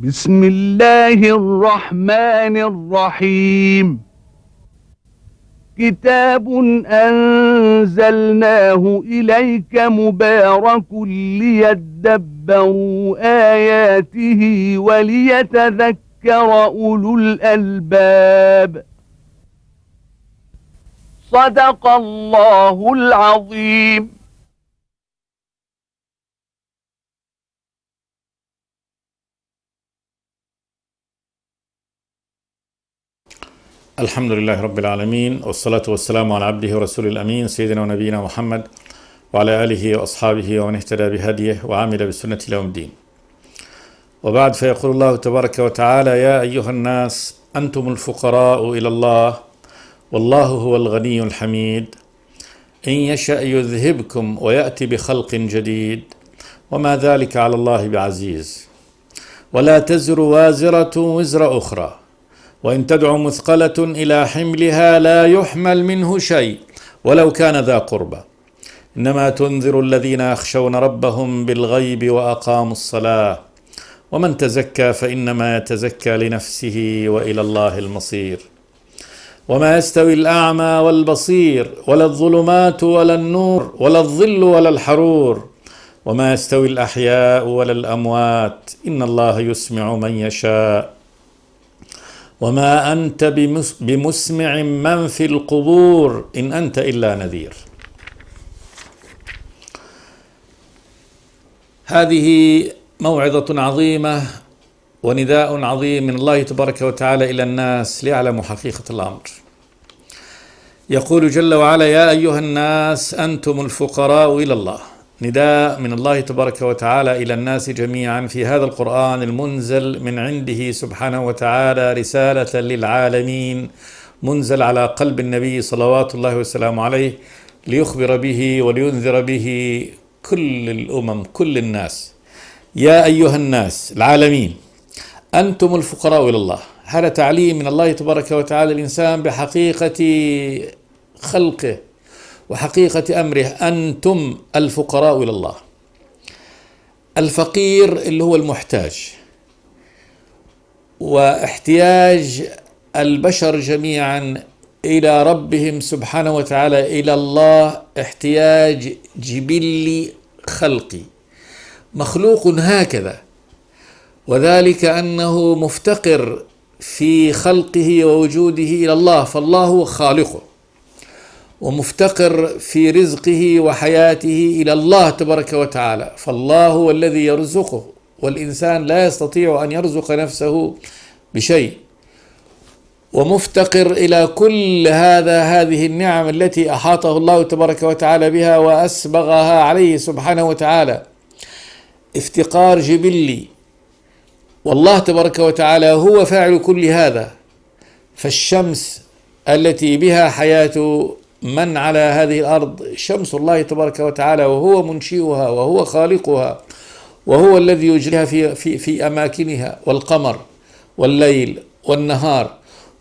بسم الله الرحمن الرحيم. كتاب أنزلناه إليك مبارك ليدبروا آياته وليتذكر أولو الألباب. صدق الله العظيم. الحمد لله رب العالمين، والصلاة والسلام على عبده ورسوله الأمين سيدنا ونبينا محمد وعلى آله وأصحابه ومن اهتدى بهديه وعمل بسنة إلى يوم الدين. وبعد، فيقول الله تبارك وتعالى: يا أيها الناس أنتم الفقراء إلى الله والله هو الغني الحميد، إن يشأ يذهبكم ويأتي بخلق جديد وما ذلك على الله بعزيز، ولا تزر وازرة وزر أخرى، وإن تدع مثقلة إلى حملها لا يحمل منه شيء ولو كان ذا قربى، إنما تنذر الذين يخشون ربهم بالغيب وأقاموا الصلاة، ومن تزكى فإنما يتزكى لنفسه وإلى الله المصير. وما يستوي الأعمى والبصير ولا الظلمات ولا النور ولا الظل ولا الحرور، وما يستوي الأحياء ولا الأموات، إن الله يسمع من يشاء، وما أنت بمسمع من في القبور إن أنت إلا نذير. هذه موعظة عظيمة ونداء عظيم من الله تبارك وتعالى إلى الناس ليعلموا حقيقة الأمر. يقول جل وعلا: يا أيها الناس أنتم الفقراء إلى الله. نداء من الله تبارك وتعالى إلى الناس جميعا في هذا القرآن المنزل من عنده سبحانه وتعالى، رسالة للعالمين، منزل على قلب النبي صلوات الله وسلامه عليه، ليخبر به ولينذر به كل الأمم، كل الناس. يا أيها الناس العالمين أنتم الفقراء إلى الله. هذا تعليم من الله تبارك وتعالى الإنسان بحقيقة خلقه وحقيقة أمره. أنتم الفقراء إلى الله. الفقير اللي هو المحتاج، واحتياج البشر جميعا إلى ربهم سبحانه وتعالى، إلى الله، احتياج جبلي خلقي مخلوق هكذا، وذلك أنه مفتقر في خلقه ووجوده إلى الله، فالله هو خالقه، ومفتقر في رزقه وحياته إلى الله تبارك وتعالى، فالله هو الذي يرزقه، والإنسان لا يستطيع أن يرزق نفسه بشيء، ومفتقر إلى كل هذه النعم التي أحاطه الله تبارك وتعالى بها وأسبغها عليه سبحانه وتعالى، افتقار جبلي. والله تبارك وتعالى هو فاعل كل هذا، فالشمس التي بها حياة من على هذه الأرض شمس الله تبارك وتعالى، وهو منشئها وهو خالقها وهو الذي يجريها في أماكنها، والقمر والليل والنهار،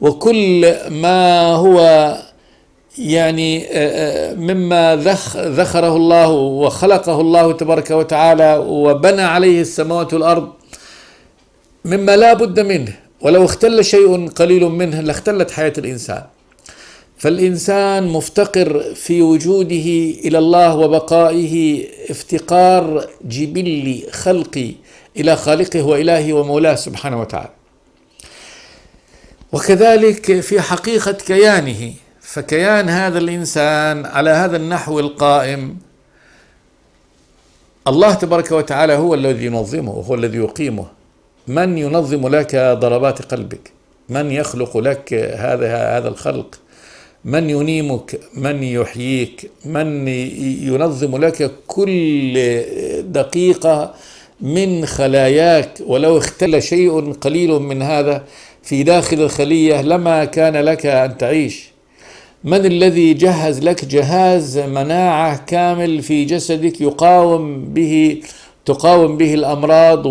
وكل ما هو يعني مما ذخره الله وخلقه الله تبارك وتعالى وبنى عليه السماوات والأرض، مما لا بد منه، ولو اختل شيء قليل منه لاختلت حياة الإنسان. فالإنسان مفتقر في وجوده إلى الله وبقائه افتقار جبلي خلقي إلى خالقه وإلهه ومولاه سبحانه وتعالى. وكذلك في حقيقة كيانه، فكيان هذا الإنسان على هذا النحو القائم، الله تبارك وتعالى هو الذي ينظمه وهو الذي يقيمه. من ينظم لك ضربات قلبك؟ من يخلق لك هذا الخلق؟ من ينيمك؟ من يحييك؟ من ينظم لك كل دقيقة من خلاياك؟ ولو اختل شيء قليل من هذا في داخل الخلية لما كان لك أن تعيش. من الذي جهز لك جهاز مناعة كامل في جسدك تقاوم به الأمراض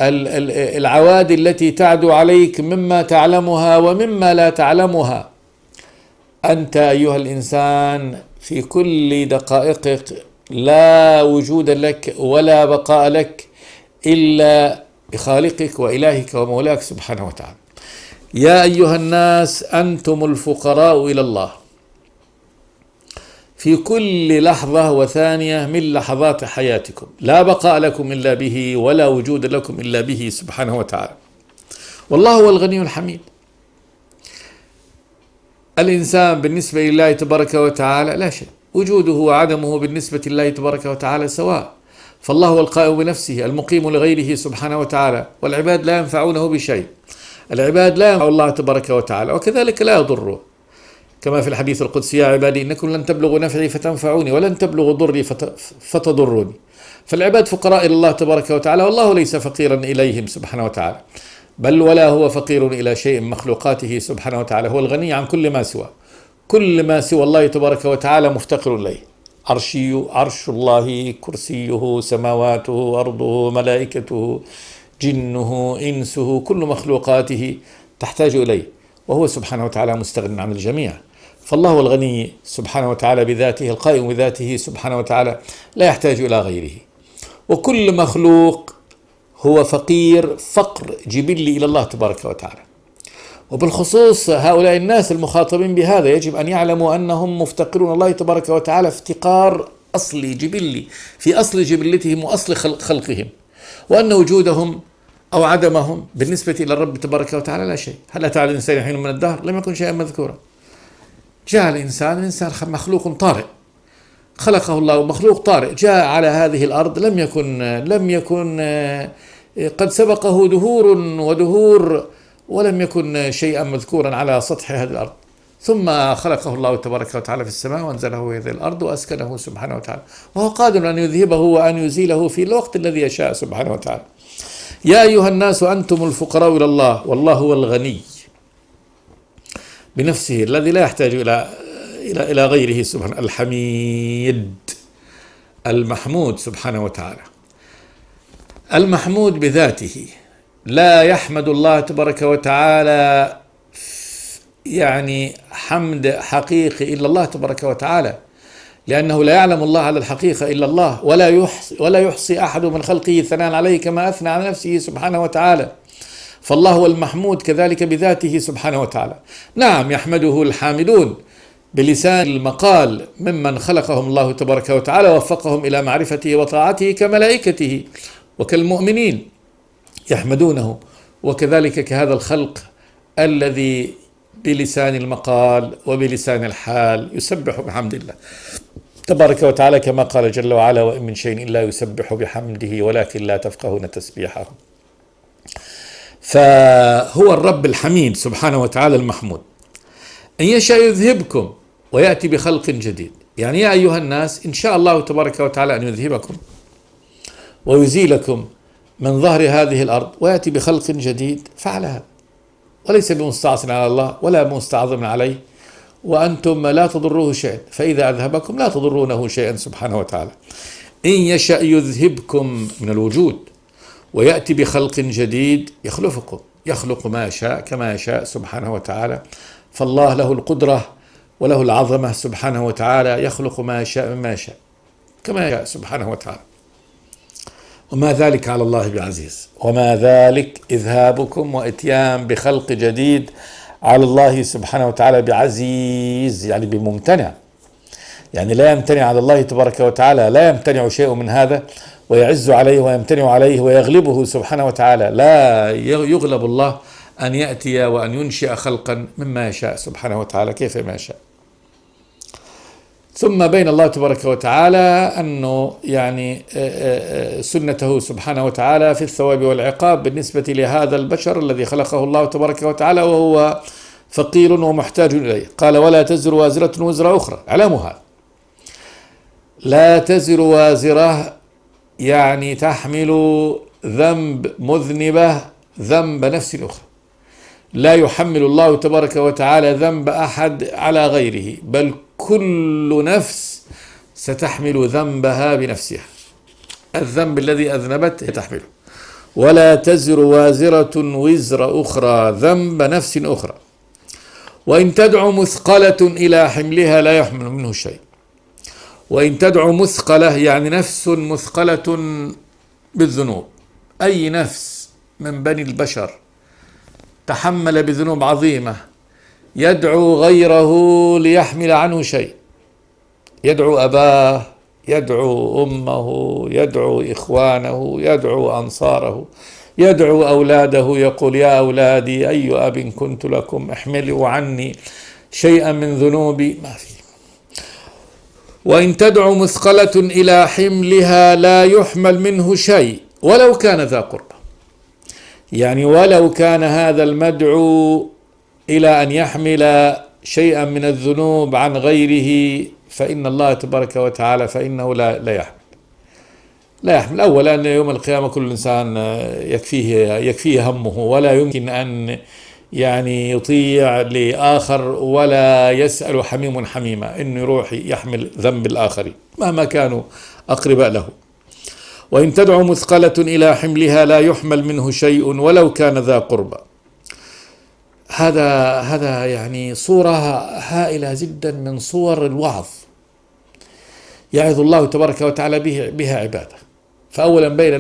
والعوادي التي تعدو عليك مما تعلمها ومما لا تعلمها؟ أنت أيها الإنسان في كل دقائقك لا وجود لك ولا بقاء لك إلا بخالقك وإلهك ومولاك سبحانه وتعالى. يا أيها الناس أنتم الفقراء إلى الله في كل لحظة وثانية من لحظات حياتكم، لا بقاء لكم إلا به ولا وجود لكم إلا به سبحانه وتعالى. والله هو الغني الحميد. الإنسان بالنسبة لله تبارك وتعالى لا شيء، وجوده وعدمه بالنسبة لله تبارك وتعالى سواء. فالله هو القائم بنفسه المقيم لغيره سبحانه وتعالى، والعباد لا ينفعونه بشيء. العباد لا ينفع الله تبارك وتعالى وكذلك لا يضره، كما في الحديث القدسي: يا عبادي إنكم لن تبلغوا نفعي فتنفعوني ولن تبلغوا ضري فتضروني. فالعباد فقراء إلى الله تبارك وتعالى، والله ليس فقيرا إليهم سبحانه وتعالى، بل ولا هو فقير إلى شيء من مخلوقاته سبحانه وتعالى. هو الغني عن كل ما سوى، كل ما سوى الله تبارك وتعالى مفتقر إليه. عرش الله، كرسيه، سماواته، أرضه، ملائكته، جنه، إنسه، كل مخلوقاته تحتاج إليه، وهو سبحانه وتعالى مستغن عن الجميع. فالله هو الغني سبحانه وتعالى بذاته، القائم بذاته سبحانه وتعالى، لا يحتاج إلى غيره. وكل مخلوق هو فقير فقر جبلي إلى الله تبارك وتعالى. وبالخصوص هؤلاء الناس المخاطبين بهذا يجب أن يعلموا أنهم مفتقرون الله تبارك وتعالى افتقار أصلي جبلي، في أصل جبلتهم وأصل خلقهم، وأن وجودهم أو عدمهم بالنسبة إلى الرب تبارك وتعالى لا شيء. هل أتى على الإنسان حين من الدهر لم يكن شيئا مذكورا؟ جاء الإنسان مخلوق طارئ، خلقه الله مخلوق طارئ، جاء على هذه الأرض لم يكن قد سبقه دهور ودهور، ولم يكن شيئا مذكورا على سطح هذه الأرض، ثم خلقه الله تبارك وتعالى في السماء وأنزله في هذه الأرض وأسكنه سبحانه وتعالى، وهو قادر أن يذهبه وأن يزيله في الوقت الذي يشاء سبحانه وتعالى. يا أيها الناس أنتم الفقراء إلى الله والله هو الغني بنفسه الذي لا يحتاج إلى غيره سبحانه، الحميد المحمود سبحانه وتعالى. المحمود بذاته، لا يحمد الله تبارك وتعالى يعني حمد حقيقي إلا الله تبارك وتعالى، لأنه لا يعلم الله على الحقيقة إلا الله، ولا يحصي أحد من خلقه ثناء عليه كما أثنى على نفسه سبحانه وتعالى. فالله هو المحمود كذلك بذاته سبحانه وتعالى. نعم يحمده الحامدون بلسان المقال ممن خلقهم الله تبارك وتعالى ووفقهم إلى معرفته وطاعته كملائكته وكالمؤمنين يحمدونه، وكذلك كهذا الخلق الذي بلسان المقال وبلسان الحال يسبح بحمد الله تبارك وتعالى، كما قال جل وعلا: وإن من شيء إلا يسبح بحمده ولكن لا تفقهون تسبيحه. فهو الرب الحميد سبحانه وتعالى المحمود. إن يشاء يذهبكم ويأتي بخلق جديد، يعني يا أيها الناس إن شاء الله تبارك وتعالى أن يذهبكم ويزيلكم من ظهر هذه الأرض ويأتي بخلق جديد، فعل هذا، وليس بمستعصٍ على الله ولا مستعظم عليه، وأنتم لا تضروه شيئا، فإذا أذهبكم لا تضرونه شيئا سبحانه وتعالى. إن يشاء يذهبكم من الوجود ويأتي بخلق جديد يخلفكم، يخلق ما يشاء كما يشاء سبحانه وتعالى. فالله له القدرة وله العظمة سبحانه وتعالى، يخلق ما يشاء مما يشاء كما يشاء سبحانه وتعالى، وما ذلك على الله بعزيز. وما ذلك إذهابكم وإتيان بخلق جديد على الله سبحانه وتعالى بعزيز، يعني بممتنع، يعني لا يمتنع على الله تبارك وتعالى، لا يمتنع شيء من هذا ويعز عليه ويمتنع عليه ويغلبه سبحانه وتعالى. لا يغلب الله أن يأتي وأن ينشئ خلقا مما يشاء سبحانه وتعالى كيف ما يشاء. ثم بين الله تبارك وتعالى أنه يعني سنته سبحانه وتعالى في الثواب والعقاب بالنسبة لهذا البشر الذي خلقه الله تبارك وتعالى وهو فقير ومحتاج إليه. قال: ولا تزر وازرة وزر أخرى. اعلموا هذا، لا تزر وازرة يعني تحمل ذنب مذنبة ذنب نفس أخرى، لا يحمل الله تبارك وتعالى ذنب أحد على غيره، بل كل نفس ستحمل ذنبها بنفسها، الذنب الذي أذنبته تحمله. ولا تزر وازرة وزر أخرى، ذنب نفس أخرى، وإن تدعو مثقلة إلى حملها لا يحمل منه شيء. وإن تدعو مثقلة يعني نفس مثقلة بالذنوب، أي نفس من بني البشر تحمل بذنوب عظيمة يدعو غيره ليحمل عنه شيء، يدعو أباه، يدعو أمه، يدعو إخوانه، يدعو أنصاره، يدعو أولاده، يقول يا أولادي أي أب كنت لكم احملوا عني شيئا من ذنوبي، ما في. وإن تدعو مثقلة إلى حملها لا يحمل منه شيء ولو كان ذا قربى، يعني ولو كان هذا المدعو إلى أن يحمل شيئا من الذنوب عن غيره فإن الله تبارك وتعالى فإنه لا يحمل. أولا أن يوم القيامة كل إنسان يكفيه همه، ولا يمكن أن يعني يطيع لآخر ولا يسأل حميم حميمة إنه يروح يحمل ذنب الآخرين مهما كانوا أقرباء له. وإن تدعو مثقلة إلى حملها لا يحمل منه شيء ولو كان ذا قربى. هذا يعني صورة هائلة جدا من صور الوعظ يعظ الله تبارك وتعالى بها عباده. فأولا بين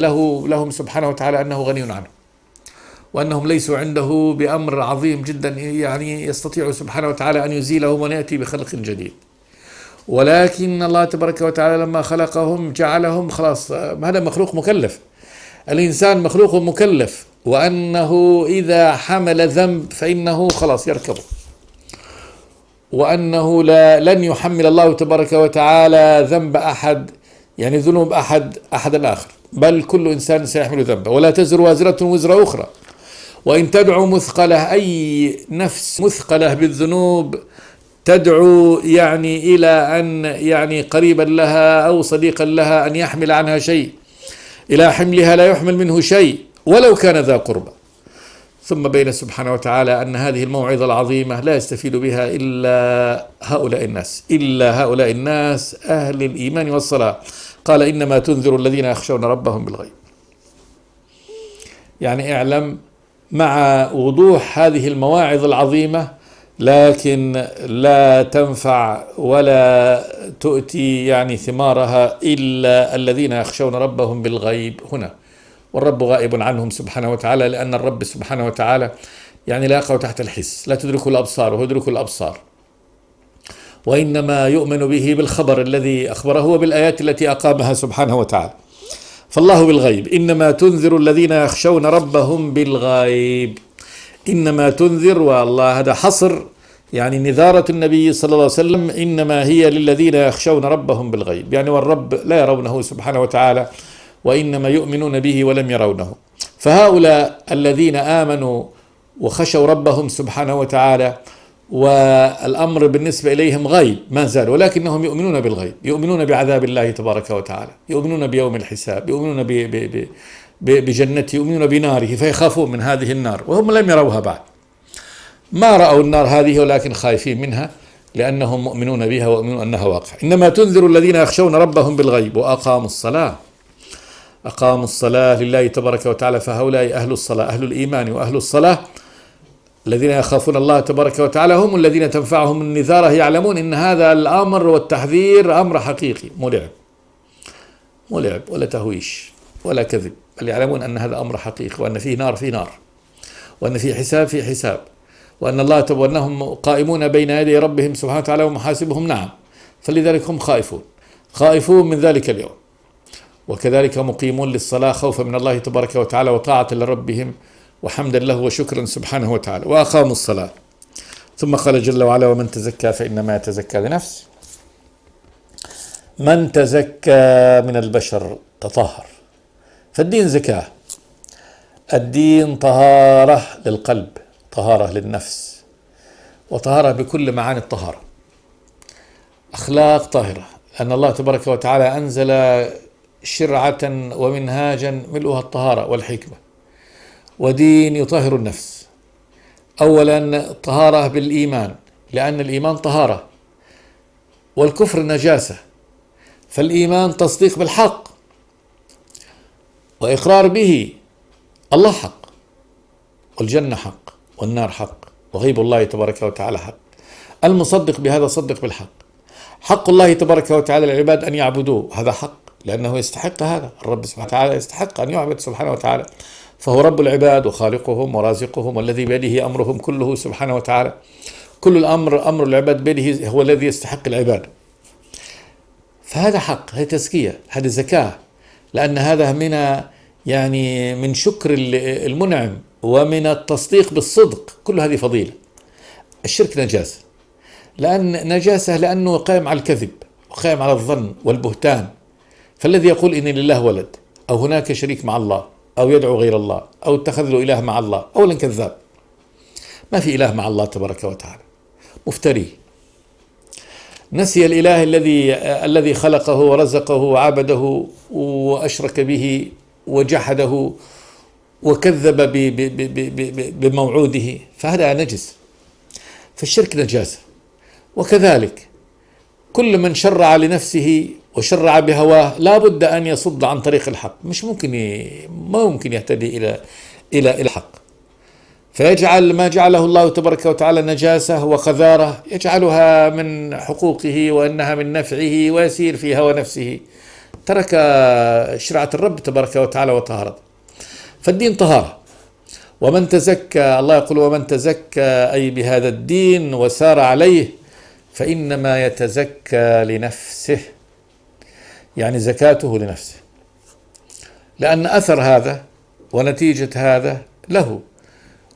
لهم سبحانه وتعالى أنه غني عنه، وأنهم ليسوا عنده بأمر عظيم جدا يعني يستطيع سبحانه وتعالى أن يزيلهم ونأتي بخلق جديد، ولكن الله تبارك وتعالى لما خلقهم جعلهم خلاص هذا مخلوق مكلف، الإنسان مخلوق مكلف، وأنه إذا حمل ذنب فإنه خلاص يركبه، وأنه لن يحمل الله تبارك وتعالى ذنب أحد يعني ذنوب أحد الآخر، بل كل إنسان سيحمل ذنبه ولا تزر وازرة وزر أخرى. وإن تدعو مثقلة أي نفس مثقلة بالذنوب تدعو يعني إلى أن يعني قريبا لها أو صديقا لها أن يحمل عنها شيء، إلى حملها لا يحمل منه شيء ولو كان ذا قربى. ثم بين سبحانه وتعالى أن هذه الموعظة العظيمة لا يستفيد بها إلا هؤلاء الناس أهل الإيمان والصلاة. قال إنما تنذر الذين يخشون ربهم بالغيب. يعني اعلم مع وضوح هذه المواعظ العظيمة لكن لا تنفع ولا تؤتي يعني ثمارها إلا الذين يخشون ربهم بالغيب هنا، والرب غائب عنهم سبحانه وتعالى، لأن الرب سبحانه وتعالى يعني لا يقع تحت الحس، لا تدرك الأبصار وهو يدرك الأبصار، وإنما يؤمن به بالخبر الذي أخبره وبالآيات التي أقامها سبحانه وتعالى. فالله بالغيب. إنما تنذر الذين يخشون ربهم بالغيب. إنما تنذر، والله هذا حصر يعني نذارة النبي صلى الله عليه وسلم إنما هي للذين يخشون ربهم بالغيب، يعني والرب لا يرونه سبحانه وتعالى وإنما يؤمنون به ولم يرونه. فهؤلاء الذين آمنوا وخشوا ربهم سبحانه وتعالى والأمر بالنسبة إليهم غيب ما زال، ولكنهم يؤمنون بالغيب، يؤمنون بعذاب الله تبارك وتعالى، يؤمنون بيوم الحساب، يؤمنون بجنته، يؤمنون بناره، فيخافون من هذه النار وهم لم يروها بعد، ما رأوا النار هذه ولكن خايفين منها لأنهم مؤمنون بها ويؤمنون أنها واقع. إنما تنذر الذين يخشون ربهم بالغيب وأقاموا الصلاة لله تبارك وتعالى. فهؤلاء أهل الصلاة، أهل الإيمان وأهل الصلاة الذين يخافون الله تبارك وتعالى هم الذين تنفعهم النذارة، يعلمون إن هذا الأمر والتحذير أمر حقيقي، مو لعب ولا تهويش ولا كذب، بل يعلمون أن هذا أمر حقيقي، وأن فيه نار، وأن فيه حساب، وأن الله وأنهم قائمون بين يدي ربهم سبحانه وتعالى ومحاسبهم. نعم، فلذلك هم خائفون من ذلك اليوم، وكذلك مقيمون للصلاة خوفا من الله تبارك وتعالى وطاعة لربهم وحمدا له وشكرا سبحانه وتعالى. وأقاموا الصلاة. ثم قال جل وعلا ومن تزكى فإنما يتزكى لنفسه. من تزكى من البشر تطهر. فالدين زكاة، الدين طهارة للقلب، طهارة للنفس، وطهارة بكل معاني الطهارة، أخلاق طاهرة، أن الله تبارك وتعالى أنزل شرعة ومنهاجا ملؤها الطهارة والحكمة، ودين يطهر النفس. أولا طهارة بالإيمان، لأن الإيمان طهارة والكفر نجاسة، فالإيمان تصديق بالحق وإقرار به. الله حق، والجنة حق، والنار حق، وغيب الله تبارك وتعالى حق. المصدق بهذا صدق بالحق. حق الله تبارك وتعالى العباد أن يعبدوه، هذا حق، لأنه يستحق هذا، الرب سبحانه وتعالى يستحق أن يعبد سبحانه وتعالى، فهو رب العباد وخالقهم ورازقهم والذي بيده أمرهم كله سبحانه وتعالى. كل الأمر أمر العباد بيده، هو الذي يستحق العبادة. فهذا حق، هذه تزكية، هذه زكاة، لأن هذا من شكر المنعم ومن التصديق بالصدق. كل هذه فضيلة. الشرك نجاسة، لأنه قائم على الكذب وقائم على الظن والبهتان. فالذي يقول إن لله ولد أو هناك شريك مع الله أو يدعو غير الله أو اتخذ له إله مع الله، أولا كذاب، ما في إله مع الله تبارك وتعالى، مفتري، نسي الإله الذي خلقه ورزقه وعبده وأشرك به وجحده وكذب بموعوده، فهذا نجس. فالشرك نجاسة. وكذلك كل من شرع لنفسه وشرع بهواه لا بد أن يصد عن طريق الحق، ما ممكن يهتدي إلى الحق، فيجعل ما جعله الله تبارك وتعالى نجاسة وقذارة يجعلها من حقوقه وأنها من نفعه ويسير في هوى نفسه، ترك شرعة الرب تبارك وتعالى وطهارته. فالدين طهارة، ومن تزكى، الله يقول ومن تزكى أي بهذا الدين وسار عليه فإنما يتزكى لنفسه، يعني زكاته لنفسه، لأن أثر هذا ونتيجة هذا له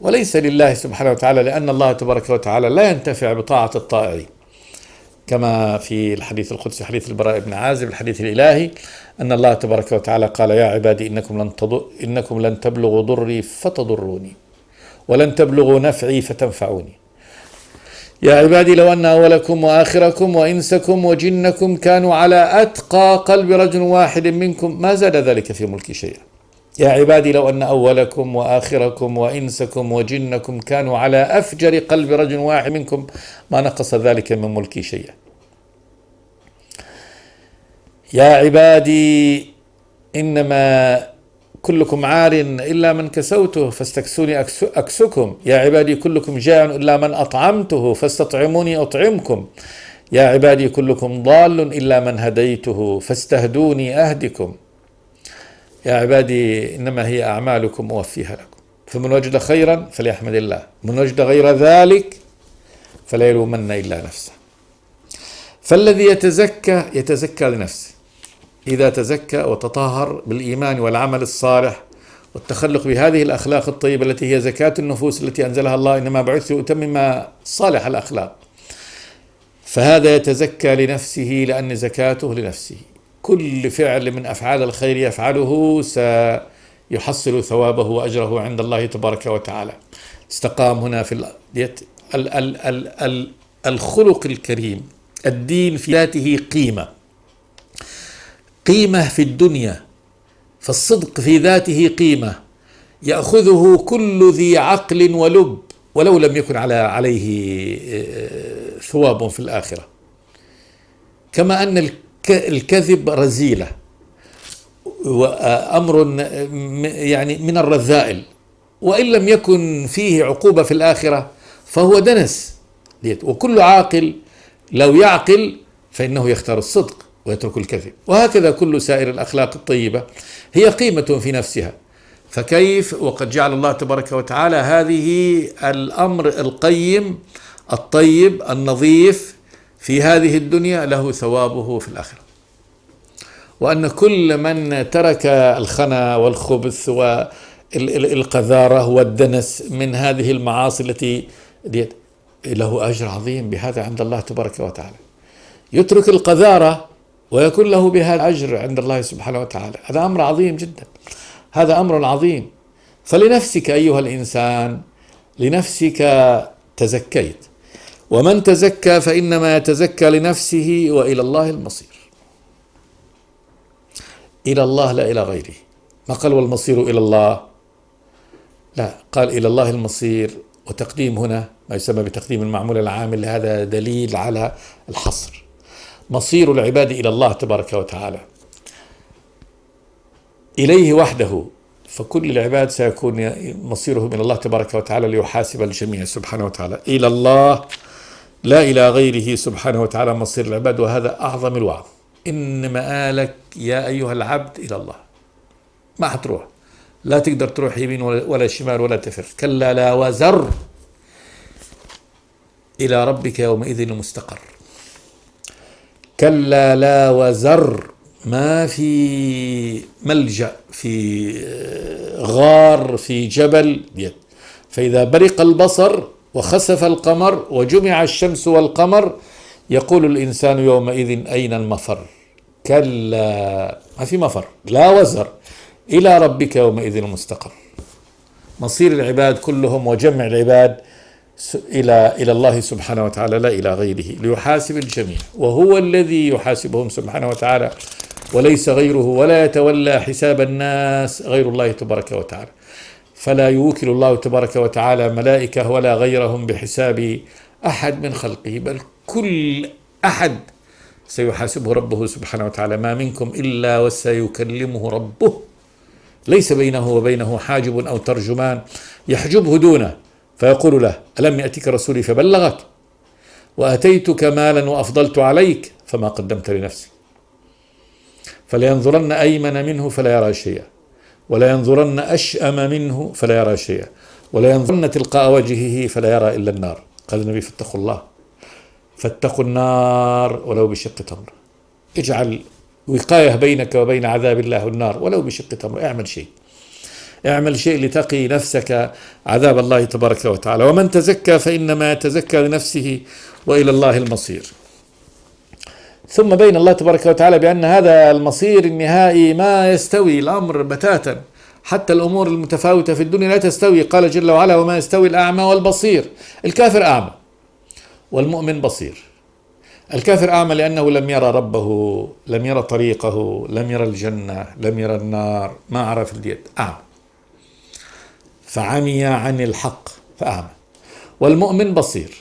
وليس لله سبحانه وتعالى، لأن الله تبارك وتعالى لا ينتفع بطاعة الطائعين، كما في الحديث القدسي حديث البراء بن عازب الحديث الإلهي أن الله تبارك وتعالى قال يا عبادي إنكم لن تبلغوا ضري فتضروني ولن تبلغوا نفعي فتنفعوني. يا عبادي لو أن أولكم وآخركم وإنسكم وجنكم كانوا على أتقى قلب رجل واحد منكم ما زاد ذلك في ملكي شيئا. يا عبادي لو أن أولكم وآخركم وإنسكم وجنكم كانوا على أفجر قلب رجل واحد منكم ما نقص ذلك من ملكي شيئا. يا عبادي إنما كلكم عار إلا من كسوته فاستكسوني أكسكم. يا عبادي كلكم جائع إلا من أطعمته فاستطعموني أطعمكم. يا عبادي كلكم ضال إلا من هديته فاستهدوني أهدكم. يا عبادي إنما هي أعمالكم أوفيها لكم، فمن وجد خيرا فليحمد الله، من وجد غير ذلك فلا يلومن إلا نفسه. فالذي يتزكى لنفسه إذا تزكى وتطهر بالإيمان والعمل الصالح والتخلق بهذه الأخلاق الطيبة التي هي زكاة النفوس التي أنزلها الله، إنما بعثت لأتمم صالح الأخلاق، فهذا يتزكى لنفسه لأن زكاته لنفسه. كل فعل من أفعال الخير يفعله سيحصل ثوابه وأجره عند الله تبارك وتعالى. استقام هنا في الخلق الكريم. الدين في ذاته قيمة في الدنيا، فالصدق في ذاته قيمة يأخذه كل ذي عقل ولب ولو لم يكن عليه ثواب في الآخرة. كما أن الكذب رذيلة وأمر من الرذائل، وإن لم يكن فيه عقوبة في الآخرة فهو دنس. وكل عاقل لو يعقل فإنه يختار الصدق ويترك الكذب. وهكذا كل سائر الأخلاق الطيبة هي قيمة في نفسها، فكيف وقد جعل الله تبارك وتعالى هذه الأمر القيم الطيب النظيف في هذه الدنيا له ثوابه في الآخرة. وأن كل من ترك الخنا والخبث والقذارة والدنس من هذه المعاصي التي له أجر عظيم بهذا عند الله تبارك وتعالى. يترك القذارة ويكون له بها الأجر عند الله سبحانه وتعالى. هذا أمر عظيم جدا، هذا أمر عظيم. فلنفسك أيها الإنسان، لنفسك تزكيت، ومن تزكى فإنما يتزكى لنفسه وإلى الله المصير. إلى الله لا إلى غيره. ما قال والمصير إلى الله، لا، قال إلى الله المصير. وتقديم هنا ما يسمى بتقديم المعمول العامل، هذا دليل على الحصر. مصير العباد إلى الله تبارك وتعالى، إليه وحده، فكل العباد سيكون مصيرهم إلى الله تبارك وتعالى ليحاسب الجميع سبحانه وتعالى. إلى الله لا إلى غيره سبحانه وتعالى مصير العباد، وهذا أعظم الوعظ. إن مآلك يا أيها العبد إلى الله، ما حتروح لا تقدر تروح يمين ولا شمال ولا تفر. كلا لا وزر إلى ربك يومئذ المستقر. كلا لا وزر، ما في ملجأ، في غار، في جبل. فإذا برق البصر وخسف القمر وجمع الشمس والقمر يقول الإنسان يومئذ أين المفر. كلا، ما في مفر، لا وزر، إلى ربك يومئذ المستقر. مصير العباد كلهم وجمع العباد إلى الله سبحانه وتعالى لا إلى غيره، ليحاسب الجميع، وهو الذي يحاسبهم سبحانه وتعالى وليس غيره، ولا يتولى حساب الناس غير الله تبارك وتعالى. فلا يوكل الله تبارك وتعالى ملائكة ولا غيرهم بحساب أحد من خلقه، بل كل أحد سيحاسبه ربه سبحانه وتعالى. ما منكم إلا وسيكلمه ربه، ليس بينه وبينه حاجب أو ترجمان يحجبه دونه، فيقول له ألم يأتك رسولي فبلغك وأتيتك مالا وأفضلت عليك فما قدمت لنفسك. فلينظرن أيمن منه فلا يرى شيئا، ولا ينظرن أشأم منه فلا يرى شيئا، ولا ينظرن تلقاء وجهه فلا يرى إلا النار. قال النبي فاتقوا الله، فاتقوا النار ولو بشق تمر. اجعل وقاية بينك وبين عذاب الله النار ولو بشق تمر. اعمل شيء لتقي نفسك عذاب الله تبارك وتعالى. ومن تزكى فإنما يتزكى لنفسه وإلى الله المصير. ثم بين الله تبارك وتعالى بأن هذا المصير النهائي ما يستوي الأمر بتاتا، حتى الأمور المتفاوتة في الدنيا لا تستوي. قال جل وعلا وما يستوي الأعمى والبصير. الكافر أعمى والمؤمن بصير. الكافر أعمى لأنه لم يرى ربه، لم يرى طريقه، لم يرى الجنة، لم يرى النار، ما عرف اليد، أعمى، فعمي عن الحق فأعمى. والمؤمن بصير،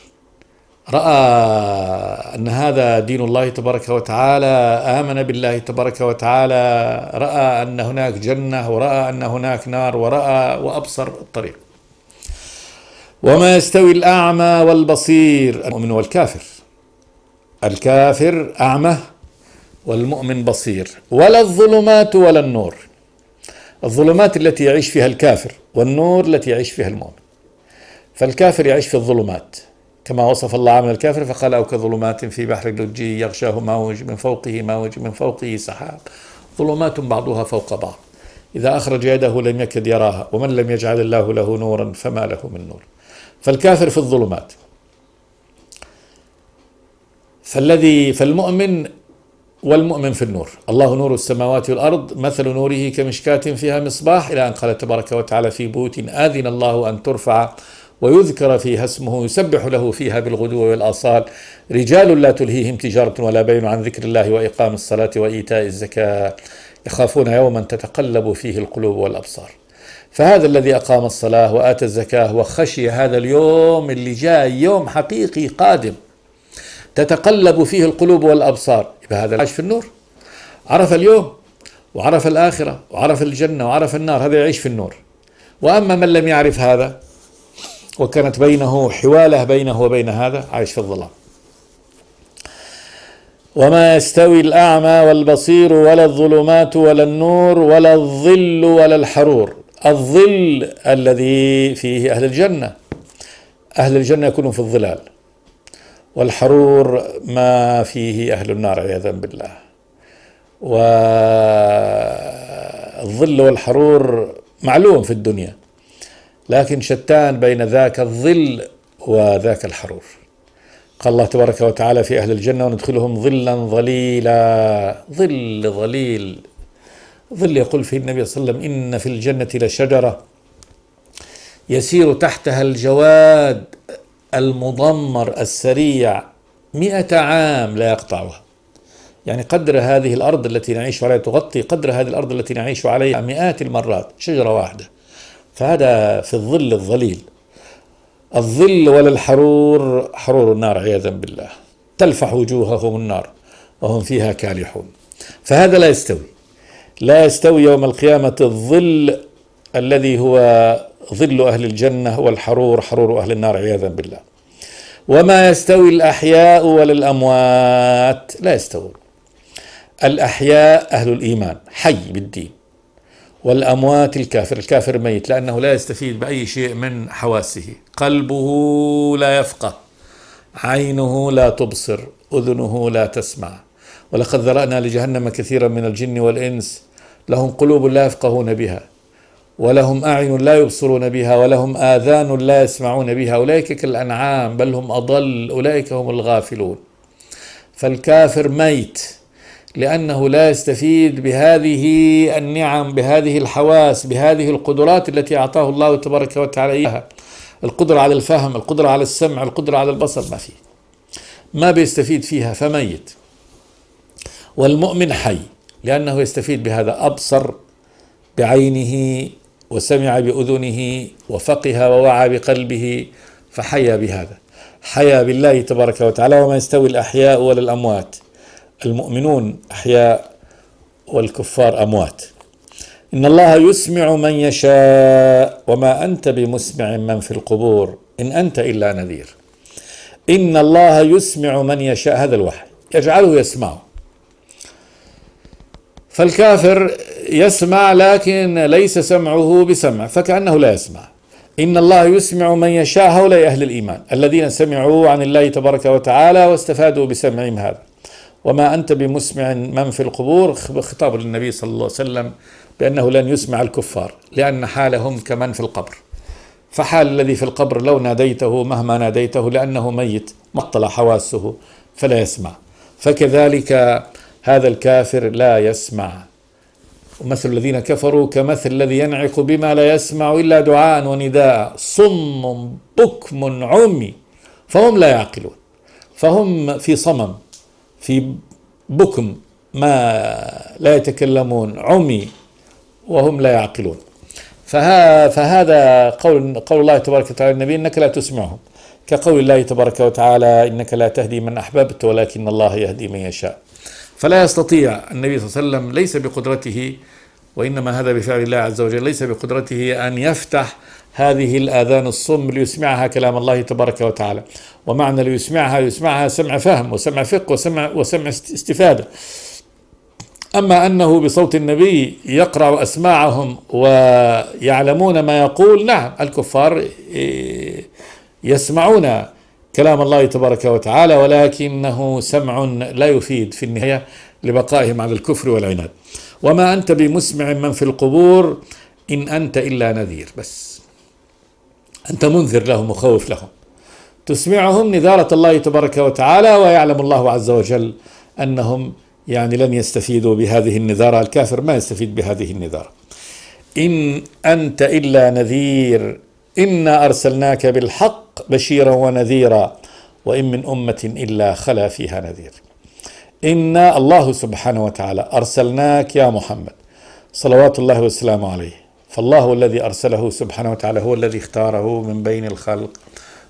رأى أن هذا دين الله تبارك وتعالى، آمن بالله تبارك وتعالى، رأى أن هناك جنة، ورأى أن هناك نار، ورأى وأبصر الطريق. وما يستوي الأعمى والبصير، المؤمن والكافر. الكافر أعمى والمؤمن بصير. ولا الظلمات ولا النور. الظلمات التي يعيش فيها الكافر، والنور التي يعيش فيها المؤمن. فالكافر يعيش في الظلمات كما وصف الله عمل الكافر فقال أو كظلمات في بحر لجي يغشاه موج من فوقه موج من فوقه سحاب ظلمات بعضها فوق بعض إذا أخرج يده لم يكد يراها ومن لم يجعل الله له نورا فما له من نور. فالكافر في الظلمات. فالمؤمن والمؤمن في النور. الله نور السماوات والأرض مثل نوره كمشكاة فيها مصباح إلى أن قال تبارك وتعالى في بيوت آذن الله أن ترفع ويذكر فيها اسمه يسبح له فيها بالغدو والآصال رجال لا تلهيهم تجارة ولا بيع عن ذكر الله وإقام الصلاة وإيتاء الزكاة يخافون يوما تتقلب فيه القلوب والأبصار. فهذا الذي أقام الصلاة وآتى الزكاة وخشي هذا اليوم اللي جاء يوم حقيقي قادم تتقلب فيه القلوب والأبصار، يبقى هذا عايش في النور، عرف اليوم وعرف الآخرة وعرف الجنة وعرف النار، هذا يعيش في النور. وأما من لم يعرف هذا وكانت بينه حوالة بينه وبين هذا عايش في الظلام. وما يستوي الأعمى والبصير ولا الظلمات ولا النور ولا الظل ولا الحرور. الظل الذي فيه أهل الجنة، أهل الجنة يكونون في الظلال، والحرور ما فيه أهل النار عياذا بالله. والظل والحرور معلوم في الدنيا، لكن شتان بين ذاك الظل وذاك الحرور. قال الله تبارك وتعالى في أهل الجنة وندخلهم ظلا ظليلا. ظل ظليل، ظل يقول فيه النبي صلى الله عليه وسلم إن في الجنة لشجرة يسير تحتها الجواد المضمر السريع 100 عام لا يقطعها. يعني قدر هذه الأرض التي نعيش عليها تغطي قدر هذه الأرض التي نعيش عليها مئات المرات شجرة واحدة. فهذا في الظل الظليل. الظل ولا الحرور، حرور النار عياذا بالله تلفح وجوههم النار وهم فيها كالحون. فهذا لا يستوي يوم القيامة الظل الذي هو ظل أهل الجنة والحرور حرور أهل النار عياذا بالله. وما يستوي الأحياء ولا الأموات، لا يستوون. الأحياء أهل الإيمان حي بالدين، والأموات الكافر. الكافر ميت لأنه لا يستفيد بأي شيء من حواسه، قلبه لا يفقه، عينه لا تبصر، أذنه لا تسمع. ولقد ذرأنا لجهنم كثيرا من الجن والإنس لهم قلوب لا يفقهون بها، ولهم أعين لا يبصرون بها، ولهم آذان لا يسمعون بها، أولئك كالأنعام بل هم أضل، أولئك هم الغافلون. فالكافر ميت لأنه لا يستفيد بهذه النعم، بهذه الحواس، بهذه القدرات التي أعطاه الله تبارك وتعالى إياها. القدرة على الفهم، القدرة على السمع، القدرة على البصر، ما فيه، ما بيستفيد فيها، فميت. والمؤمن حي لأنه يستفيد بهذا، أبصر بعينه وسمع بأذنه وفقه ووعى بقلبه، فحيا بهذا، حيا بالله تبارك وتعالى. وما يستوي الأحياء ولا الأموات، المؤمنون أحياء والكفار أموات. إن الله يسمع من يشاء وما أنت بمسمع من في القبور إن أنت إلا نذير. إن الله يسمع من يشاء، هذا الوحي يجعله يسمعه. فالكافر يسمع لكن ليس سمعه بسمع، فكأنه لا يسمع. إن الله يسمع من يشاء، هؤلاء أهل الإيمان الذين سمعوا عن الله تبارك وتعالى واستفادوا بسمعهم هذا. وما أنت بمسمع من في القبور، خطاب للنبي صلى الله عليه وسلم بأنه لن يسمع الكفار لأن حالهم كمن في القبر. فحال الذي في القبر لو ناديته مهما ناديته لأنه ميت مطلع حواسه فلا يسمع، فكذلك هذا الكافر لا يسمع. ومثل الذين كفروا كمثل الذي ينعق بما لا يسمع إلا دعاء ونداء، صم بكم عمي فهم لا يعقلون. فهم في صمم، في بكم، ما لا يتكلمون، عمي وهم لا يعقلون. فهذا قول الله تبارك وتعالى للنبي إنك لا تسمعهم، كقول الله تبارك وتعالى إنك لا تهدي من أحببت ولكن الله يهدي من يشاء. فلا يستطيع النبي صلى الله عليه وسلم، ليس بقدرته، وإنما هذا بفعل الله عز وجل، ليس بقدرته أن يفتح هذه الآذان الصم ليسمعها كلام الله تبارك وتعالى. ومعنى ليسمعها سمع فهم وسمع فقه وسمع استفادة. أما أنه بصوت النبي يقرأ أسماعهم ويعلمون ما يقول، نعم الكفار يسمعون كلام الله تبارك وتعالى، ولكنه سمع لا يفيد في النهاية لبقائهم على الكفر والعناد. وما أنت بمسمع من في القبور إن أنت إلا نذير، بس أنت منذر لهم مخوف لهم، تسمعهم نذارة الله تبارك وتعالى. ويعلم الله عز وجل أنهم لن يستفيدوا بهذه النذارة. الكافر ما يستفيد بهذه النذارة. إن أنت إلا نذير إنا أرسلناك بالحق بشيرا ونذيرا وإن من أمة إلا خلا فيها نذير. إن الله سبحانه وتعالى أرسلناك يا محمد صلوات الله وسلامه عليه. فالله الذي أرسله سبحانه وتعالى هو الذي اختاره من بين الخلق،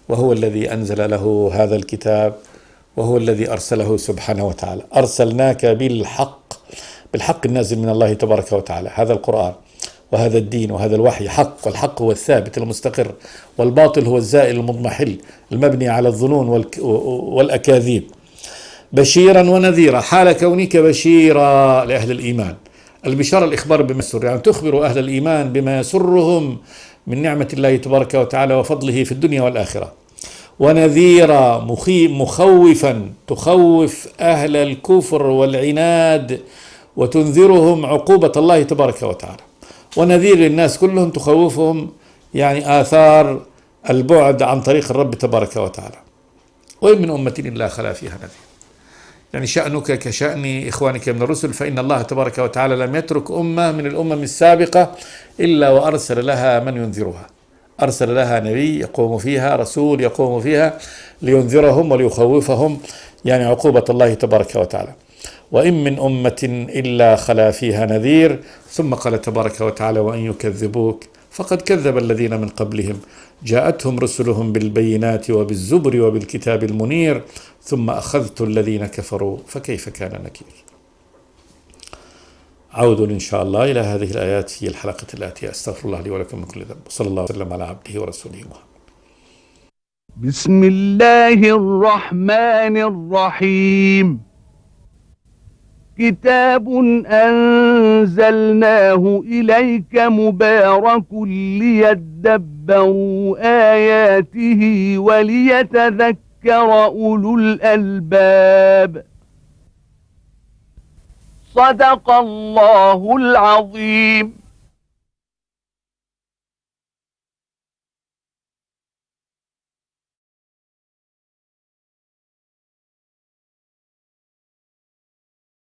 وهو الذي أنزل له هذا الكتاب، وهو الذي أرسله سبحانه وتعالى. أرسلناك بالحق النازل من الله تبارك وتعالى. هذا القرآن وهذا الدين وهذا الوحي حق، والحق هو الثابت المستقر، والباطل هو الزائل المضمحل المبني على الظنون والأكاذيب. بشيرا ونذيرا، حال كونك بشيرا لأهل الإيمان. البشارة الإخبار بما يسر، تخبر أهل الإيمان بما يسرهم من نعمة الله تبارك وتعالى وفضله في الدنيا والآخرة. ونذيرا، مخوفا، تخوف أهل الكفر والعناد وتنذرهم عقوبة الله تبارك وتعالى. ونذير للناس كلهم، تخوفهم آثار البعد عن طريق الرب تبارك وتعالى. وإن من أمة إلا خلا فيها نذير، شأنك كشأن إخوانك من الرسل، فإن الله تبارك وتعالى لم يترك أمة من الأمم السابقة إلا وأرسل لها من ينذرها. أرسل لها نبي يقوم فيها، رسول يقوم فيها لينذرهم وليخوفهم عقوبة الله تبارك وتعالى. وإن من أمة إلا خلا فيها نذير. ثم قال تبارك وتعالى وإن يكذبوك فقد كذب الذين من قبلهم جاءتهم رسلهم بالبينات وبالزبر وبالكتاب المنير ثم أخذت الذين كفروا فكيف كان نكير. عود إن شاء الله إلى هذه الآيات في الحلقة الآتية. أستغفر الله لي ولكم من كل ذنب، وصلى الله وسلم على عبده ورسوله محمد. بسم الله الرحمن الرحيم. كتاب أنزلناه إليك مبارك ليدبروا آياته وليتذكر أولو الألباب. صدق الله العظيم.